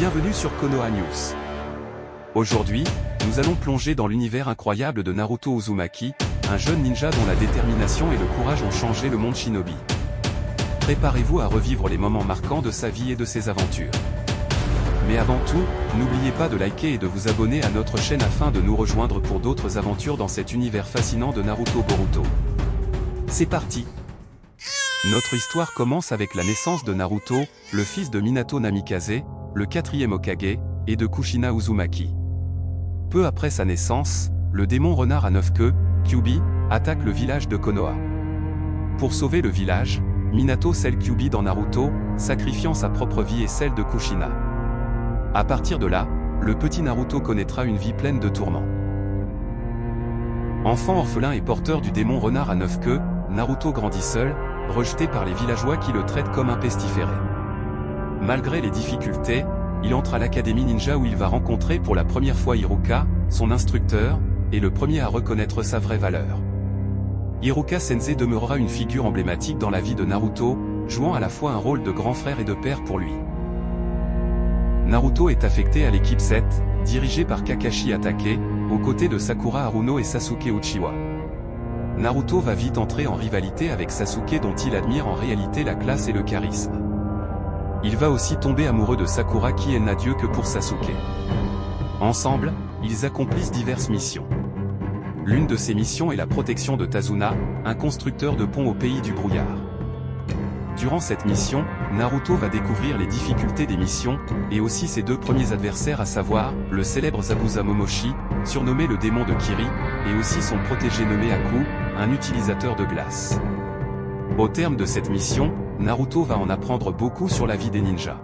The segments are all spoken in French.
Bienvenue sur Konoha News. Aujourd'hui, nous allons plonger dans l'univers incroyable de Naruto Uzumaki, un jeune ninja dont la détermination et le courage ont changé le monde shinobi. Préparez-vous à revivre les moments marquants de sa vie et de ses aventures. Mais avant tout, n'oubliez pas de liker et de vous abonner à notre chaîne afin de nous rejoindre pour d'autres aventures dans cet univers fascinant de Naruto Boruto. C'est parti! Notre histoire commence avec la naissance de Naruto, le fils de Minato Namikaze, le 4e Hokage, et de Kushina Uzumaki. Peu après sa naissance, le démon renard à 9 queues, Kyuubi, attaque le village de Konoha. Pour sauver le village, Minato scelle Kyuubi dans Naruto, sacrifiant sa propre vie et celle de Kushina. À partir de là, le petit Naruto connaîtra une vie pleine de tourments. Enfant orphelin et porteur du démon renard à 9 queues, Naruto grandit seul, rejeté par les villageois qui le traitent comme un pestiféré. Malgré les difficultés, il entre à l'académie ninja où il va rencontrer pour la première fois Iruka, son instructeur, et le premier à reconnaître sa vraie valeur. Iruka Sensei demeurera une figure emblématique dans la vie de Naruto, jouant à la fois un rôle de grand frère et de père pour lui. Naruto est affecté à l'équipe 7, dirigée par Kakashi Hatake, aux côtés de Sakura Haruno et Sasuke Uchiwa. Naruto va vite entrer en rivalité avec Sasuke dont il admire en réalité la classe et le charisme. Il va aussi tomber amoureux de Sakura qui n'a Dieu que pour Sasuke. Ensemble, ils accomplissent diverses missions. L'une de ces missions est la protection de Tazuna, un constructeur de pont au pays du brouillard. Durant cette mission, Naruto va découvrir les difficultés des missions, et aussi ses deux premiers adversaires à savoir, le célèbre Zabuza Momoshi, surnommé le démon de Kiri, et aussi son protégé nommé Aku, un utilisateur de glace. Au terme de cette mission, Naruto va en apprendre beaucoup sur la vie des ninjas.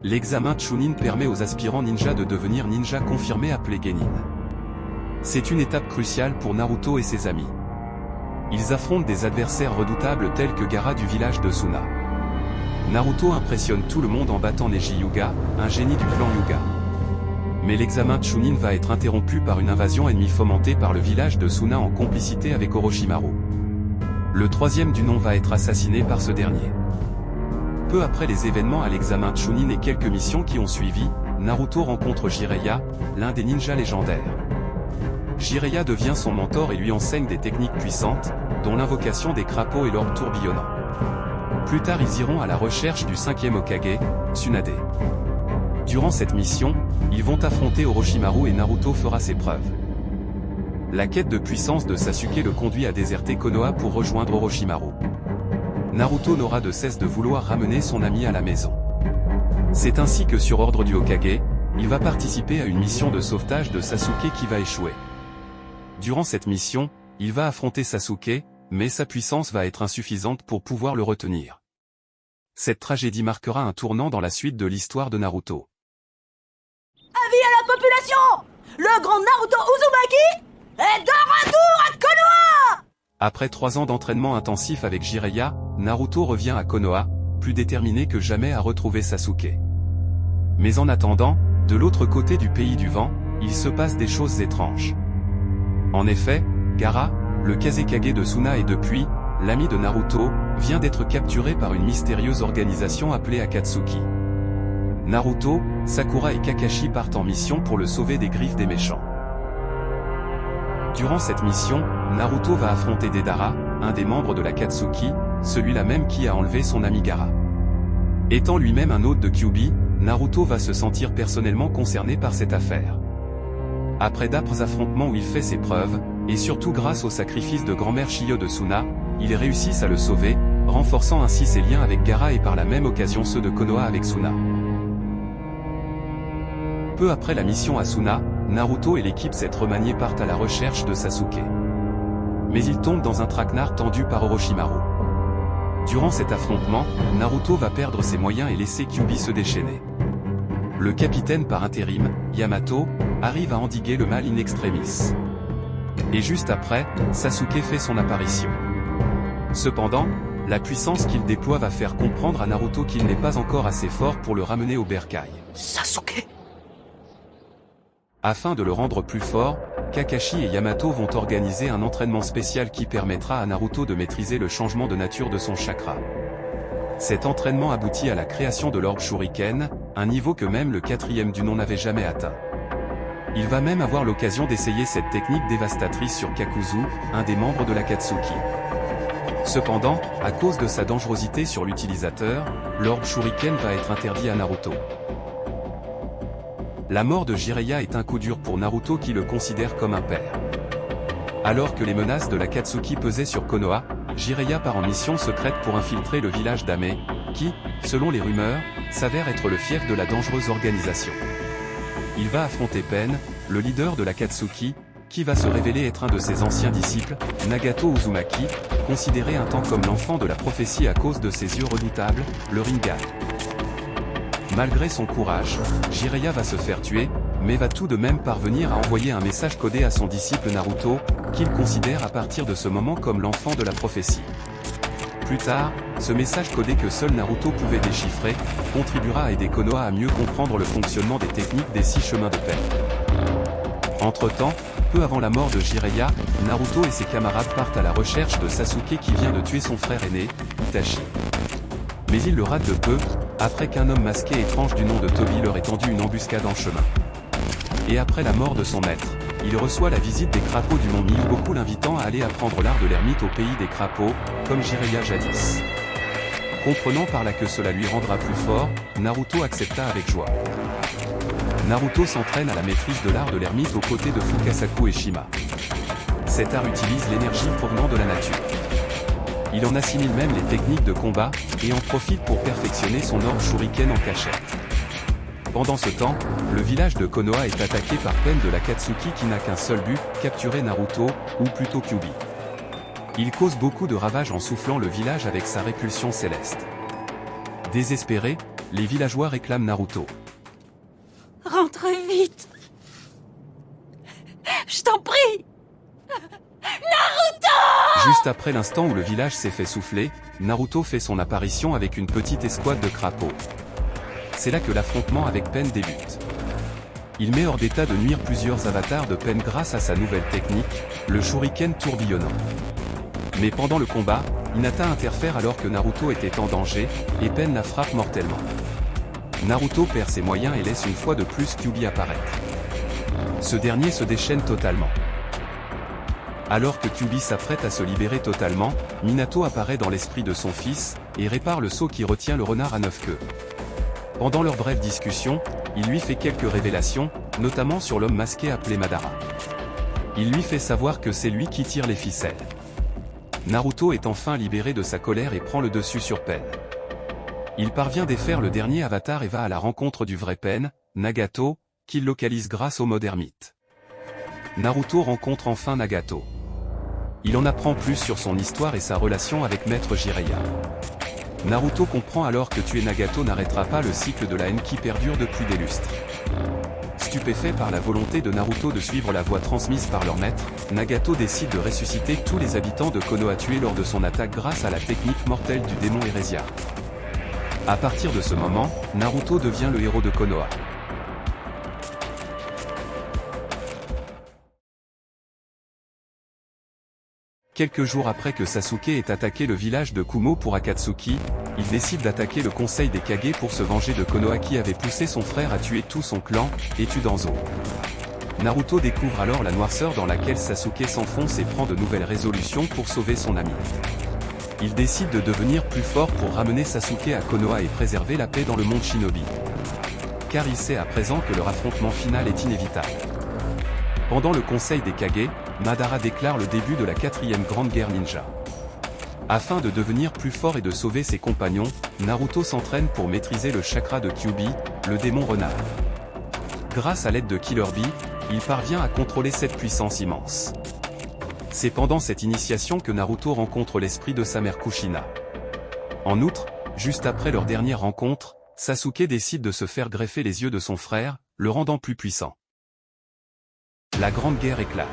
L'examen Chunin permet aux aspirants ninjas de devenir ninja confirmés appelés Genin. C'est une étape cruciale pour Naruto et ses amis. Ils affrontent des adversaires redoutables tels que Gaara du village de Suna. Naruto impressionne tout le monde en battant Neji Hyuga, un génie du clan Hyuga. Mais l'examen Chunin va être interrompu par une invasion ennemie fomentée par le village de Suna en complicité avec Orochimaru. Le troisième du nom va être assassiné par ce dernier. Peu après les événements à l'examen Chunin et quelques missions qui ont suivi, Naruto rencontre Jiraiya, l'un des ninjas légendaires. Jiraiya devient son mentor et lui enseigne des techniques puissantes, dont l'invocation des crapauds et l'orbe tourbillonnant. Plus tard ils iront à la recherche du 5e Hokage, Tsunade. Durant cette mission, ils vont affronter Orochimaru et Naruto fera ses preuves. La quête de puissance de Sasuke le conduit à déserter Konoha pour rejoindre Orochimaru. Naruto n'aura de cesse de vouloir ramener son ami à la maison. C'est ainsi que sur ordre du Hokage, il va participer à une mission de sauvetage de Sasuke qui va échouer. Durant cette mission, il va affronter Sasuke, mais sa puissance va être insuffisante pour pouvoir le retenir. Cette tragédie marquera un tournant dans la suite de l'histoire de Naruto. Avis à la population! Le grand Naruto Uzumaki est de retour à Konoha! Après 3 ans d'entraînement intensif avec Jiraiya, Naruto revient à Konoha, plus déterminé que jamais à retrouver Sasuke. Mais en attendant, de l'autre côté du pays du vent, il se passe des choses étranges. En effet, Gaara, le Kazekage de Suna et depuis, l'ami de Naruto, vient d'être capturé par une mystérieuse organisation appelée Akatsuki. Naruto, Sakura et Kakashi partent en mission pour le sauver des griffes des méchants. Durant cette mission, Naruto va affronter Deidara, un des membres de l'Akatsuki, celui-là même qui a enlevé son ami Gaara. Étant lui-même un hôte de Kyuubi, Naruto va se sentir personnellement concerné par cette affaire. Après d'âpres affrontements où il fait ses preuves, et surtout grâce au sacrifice de grand-mère Chiyo de Suna, ils réussissent à le sauver, renforçant ainsi ses liens avec Gaara et par la même occasion ceux de Konoha avec Suna. Peu après la mission à Suna, Naruto et l'équipe 7 remaniés partent à la recherche de Sasuke. Mais ils tombent dans un traquenard tendu par Orochimaru. Durant cet affrontement, Naruto va perdre ses moyens et laisser Kyuubi se déchaîner. Le capitaine par intérim, Yamato, arrive à endiguer le mal in extremis. Et juste après, Sasuke fait son apparition. Cependant, la puissance qu'il déploie va faire comprendre à Naruto qu'il n'est pas encore assez fort pour le ramener au bercail. Sasuke! Afin de le rendre plus fort, Kakashi et Yamato vont organiser un entraînement spécial qui permettra à Naruto de maîtriser le changement de nature de son chakra. Cet entraînement aboutit à la création de l'orbe Shuriken, un niveau que même le 4e du nom n'avait jamais atteint. Il va même avoir l'occasion d'essayer cette technique dévastatrice sur Kakuzu, un des membres de l'Akatsuki. Cependant, à cause de sa dangerosité sur l'utilisateur, l'orbe Shuriken va être interdit à Naruto. La mort de Jiraiya est un coup dur pour Naruto qui le considère comme un père. Alors que les menaces de l'Akatsuki pesaient sur Konoha, Jiraiya part en mission secrète pour infiltrer le village d'Ame, qui, selon les rumeurs, s'avère être le fief de la dangereuse organisation. Il va affronter Pen, le leader de l'Akatsuki, qui va se révéler être un de ses anciens disciples, Nagato Uzumaki, considéré un temps comme l'enfant de la prophétie à cause de ses yeux redoutables, le Rinnegan. Malgré son courage, Jiraiya va se faire tuer, mais va tout de même parvenir à envoyer un message codé à son disciple Naruto, qu'il considère à partir de ce moment comme l'enfant de la prophétie. Plus tard, ce message codé que seul Naruto pouvait déchiffrer, contribuera à aider Konoha à mieux comprendre le fonctionnement des techniques des 6 chemins de Pen. Entre-temps, peu avant la mort de Jiraiya, Naruto et ses camarades partent à la recherche de Sasuke qui vient de tuer son frère aîné, Itachi. Mais ils le ratent de peu, après qu'un homme masqué étrange du nom de Tobi leur ait tendu une embuscade en chemin. Et après la mort de son maître, il reçoit la visite des crapauds du mont Miyugoku l'invitant à aller apprendre l'art de l'ermite au pays des crapauds, comme Jiraiya jadis. Comprenant par là que cela lui rendra plus fort, Naruto accepta avec joie. Naruto s'entraîne à la maîtrise de l'art de l'ermite aux côtés de Fukasaku et Shima. Cet art utilise l'énergie provenant de la nature. Il en assimile même les techniques de combat, et en profite pour perfectionner son orbe Shuriken en cachette. Pendant ce temps, le village de Konoha est attaqué par Pen de l'Akatsuki qui n'a qu'un seul but, capturer Naruto, ou plutôt Kyuubi. Il cause beaucoup de ravages en soufflant le village avec sa répulsion céleste. Désespérés, les villageois réclament Naruto. Rentre vite. Je t'en prie. Juste après l'instant où le village s'est fait souffler, Naruto fait son apparition avec une petite escouade de crapauds. C'est là que l'affrontement avec Pen débute. Il met hors d'état de nuire plusieurs avatars de Pen grâce à sa nouvelle technique, le Shuriken tourbillonnant. Mais pendant le combat, Hinata interfère alors que Naruto était en danger, et Pen la frappe mortellement. Naruto perd ses moyens et laisse une fois de plus Kyuubi apparaître. Ce dernier se déchaîne totalement. Alors que Kyuubi s'apprête à se libérer totalement, Minato apparaît dans l'esprit de son fils, et répare le sceau qui retient le renard à 9 queues. Pendant leur brève discussion, il lui fait quelques révélations, notamment sur l'homme masqué appelé Madara. Il lui fait savoir que c'est lui qui tire les ficelles. Naruto est enfin libéré de sa colère et prend le dessus sur Pen. Il parvient défaire le dernier avatar et va à la rencontre du vrai Pen, Nagato, qu'il localise grâce au mode ermite. Naruto rencontre enfin Nagato. Il en apprend plus sur son histoire et sa relation avec Maître Jiraiya. Naruto comprend alors que tuer Nagato n'arrêtera pas le cycle de la haine qui perdure depuis des lustres. Stupéfait par la volonté de Naruto de suivre la voie transmise par leur maître, Nagato décide de ressusciter tous les habitants de Konoha tués lors de son attaque grâce à la technique mortelle du démon Hérésia. À partir de ce moment, Naruto devient le héros de Konoha. Quelques jours après que Sasuke ait attaqué le village de Kumo pour Akatsuki, il décide d'attaquer le conseil des Kage pour se venger de Konoha qui avait poussé son frère à tuer tout son clan, et tue Danzo. Naruto découvre alors la noirceur dans laquelle Sasuke s'enfonce et prend de nouvelles résolutions pour sauver son ami. Il décide de devenir plus fort pour ramener Sasuke à Konoha et préserver la paix dans le monde Shinobi. Car il sait à présent que leur affrontement final est inévitable. Pendant le conseil des Kage, Madara déclare le début de la 4e grande guerre ninja. Afin de devenir plus fort et de sauver ses compagnons, Naruto s'entraîne pour maîtriser le chakra de Kyuubi, le démon renard. Grâce à l'aide de Killer Bee, il parvient à contrôler cette puissance immense. C'est pendant cette initiation que Naruto rencontre l'esprit de sa mère Kushina. En outre, juste après leur dernière rencontre, Sasuke décide de se faire greffer les yeux de son frère, le rendant plus puissant. La grande guerre éclate.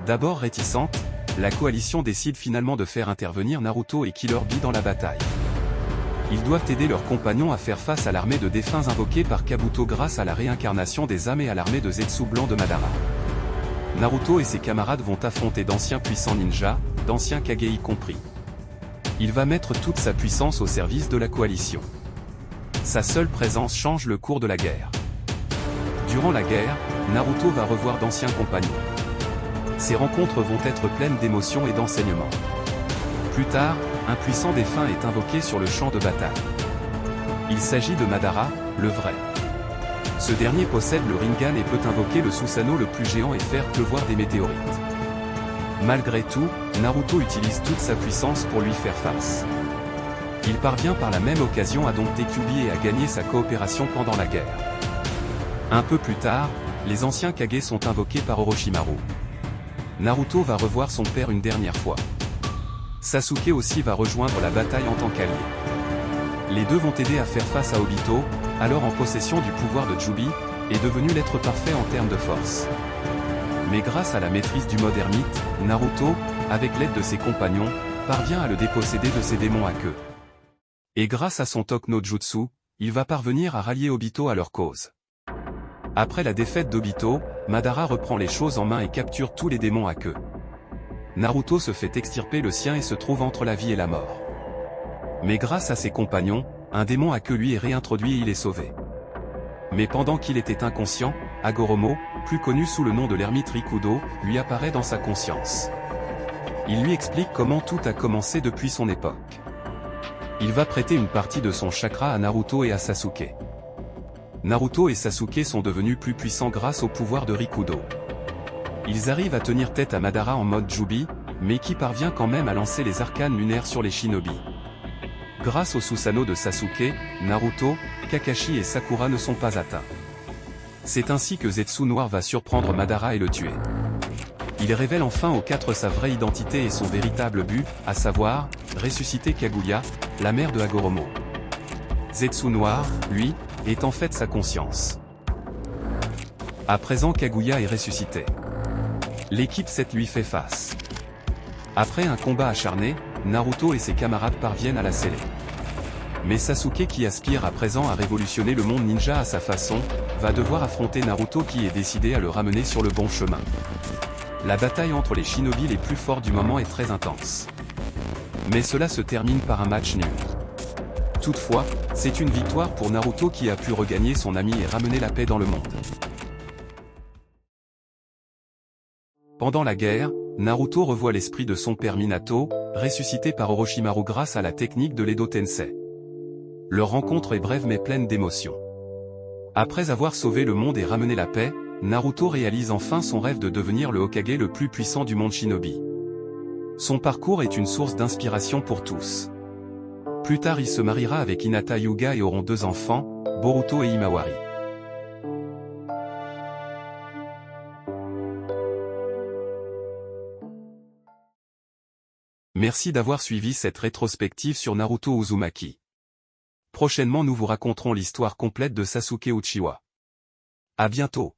D'abord réticente, la coalition décide finalement de faire intervenir Naruto et Killer Bee dans la bataille. Ils doivent aider leurs compagnons à faire face à l'armée de défunts invoquée par Kabuto grâce à la réincarnation des âmes et à l'armée de Zetsu blanc de Madara. Naruto et ses camarades vont affronter d'anciens puissants ninjas, d'anciens Kage y compris. Il va mettre toute sa puissance au service de la coalition. Sa seule présence change le cours de la guerre. Durant la guerre, Naruto va revoir d'anciens compagnons. Ces rencontres vont être pleines d'émotions et d'enseignements. Plus tard, un puissant défunt est invoqué sur le champ de bataille. Il s'agit de Madara, le vrai. Ce dernier possède le Rinnegan et peut invoquer le Susanoo le plus géant et faire pleuvoir des météorites. Malgré tout, Naruto utilise toute sa puissance pour lui faire face. Il parvient par la même occasion à dompter Kyuubi et à gagner sa coopération pendant la guerre. Un peu plus tard, les anciens Kage sont invoqués par Orochimaru. Naruto va revoir son père une dernière fois. Sasuke aussi va rejoindre la bataille en tant qu'allié. Les deux vont aider à faire face à Obito, alors en possession du pouvoir de Kyuubi, est devenu l'être parfait en termes de force. Mais grâce à la maîtrise du mode ermite, Naruto, avec l'aide de ses compagnons, parvient à le déposséder de ses démons à queue. Et grâce à son Tok no Jutsu, il va parvenir à rallier Obito à leur cause. Après la défaite d'Obito, Madara reprend les choses en main et capture tous les démons à queue. Naruto se fait extirper le sien et se trouve entre la vie et la mort. Mais grâce à ses compagnons, un démon à queue lui est réintroduit et il est sauvé. Mais pendant qu'il était inconscient, Hagoromo, plus connu sous le nom de l'ermite Rikudo, lui apparaît dans sa conscience. Il lui explique comment tout a commencé depuis son époque. Il va prêter une partie de son chakra à Naruto et à Sasuke. Naruto et Sasuke sont devenus plus puissants grâce au pouvoir de Rikudo. Ils arrivent à tenir tête à Madara en mode Kyuubi, mais qui parvient quand même à lancer les arcanes lunaires sur les shinobi. Grâce au Susanoo de Sasuke, Naruto, Kakashi et Sakura ne sont pas atteints. C'est ainsi que Zetsu Noir va surprendre Madara et le tuer. Il révèle enfin aux quatre sa vraie identité et son véritable but, à savoir, ressusciter Kaguya, la mère de Hagoromo. Zetsu Noir, lui, est en fait sa conscience. À présent Kaguya est ressuscité. L'équipe 7 lui fait face. Après un combat acharné, Naruto et ses camarades parviennent à la sceller. Mais Sasuke qui aspire à présent à révolutionner le monde ninja à sa façon, va devoir affronter Naruto qui est décidé à le ramener sur le bon chemin. La bataille entre les shinobi les plus forts du moment est très intense. Mais cela se termine par un match nul. Toutefois, c'est une victoire pour Naruto qui a pu regagner son ami et ramener la paix dans le monde. Pendant la guerre, Naruto revoit l'esprit de son père Minato, ressuscité par Orochimaru grâce à la technique de l'Edo Tensei. Leur rencontre est brève mais pleine d'émotions. Après avoir sauvé le monde et ramené la paix, Naruto réalise enfin son rêve de devenir le Hokage le plus puissant du monde shinobi. Son parcours est une source d'inspiration pour tous. Plus tard il se mariera avec Hinata Hyuga et auront 2 enfants, Boruto et Himawari. Merci d'avoir suivi cette rétrospective sur Naruto Uzumaki. Prochainement nous vous raconterons l'histoire complète de Sasuke Uchiwa. À bientôt.